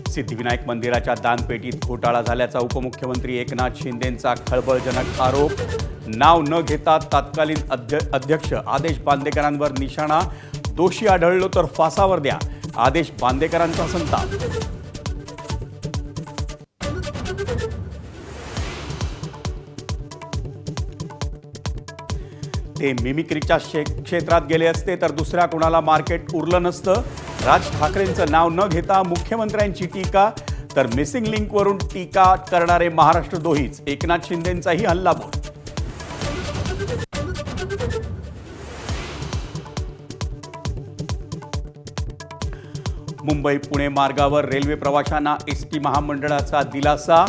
सिद्धिविनायक मंदिराच्या दानपेटीत घोटाळा झाल्याचा उपमुख्यमंत्री एकनाथ शिंदेंचा खळबळजनक आरोप। नाव न घेता तत्कालीन अध्यक्ष आदेश बांदेकरांवर निशाणा। दोषी आढळलो तर फासावर द्या, आदेश बांदेकरांचा संताप। ते मिमिक्रीच्या क्षेत्रात गेले असते तर दुसऱ्या कोणाला मार्केट उरलं नसतं। राज ठाकरेंचं नाव न घेता मुख्यमंत्र्यांची टीका, तर मिसिंग लिंकवरून टीका करणारे महाराष्ट्रद्रोहीच, एकनाथ शिंदेंचाही हल्लाबोल। मुंबई पुणे मार्गावर रेल्वे प्रवाशांना एसटी महामंडळाचा दिलासा।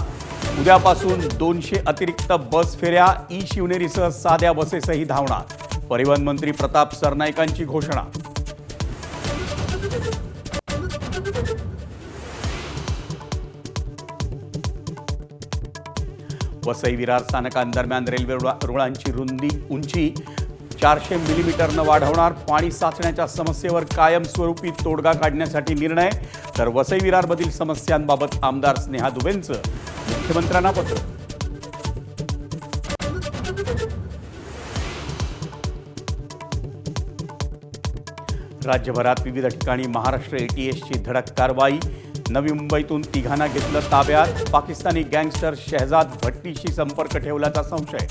उद्यापासून 200 अतिरिक्त बस फेऱ्या ई शिवनेरीसह साध्या बसेसही धावणार। परिवहन मंत्री प्रताप सरनाईकांची घोषणा। वसई विरार स्थानकांदरम्यान रेल्वे रुळांची उंची 400 मिलीमीटरनं वाढवणार। पाणी साचण्याच्या समस्येवर कायमस्वरूपी तोडगा काढण्यासाठी निर्णय, तर वसई विरारमधील समस्यांबाबत आमदार स्नेहा दुबेंचं मुख्यमंत्र्यांना पत्र। राज्यभरात विविध ठिकाणी महाराष्ट्र एटीएसची धडक कारवाई। नवी मुंबईतून तिघांना घेतलं ताब्यात। पाकिस्तानी गँगस्टर शहजाद भट्टीशी संपर्क ठेवल्याचा संशय।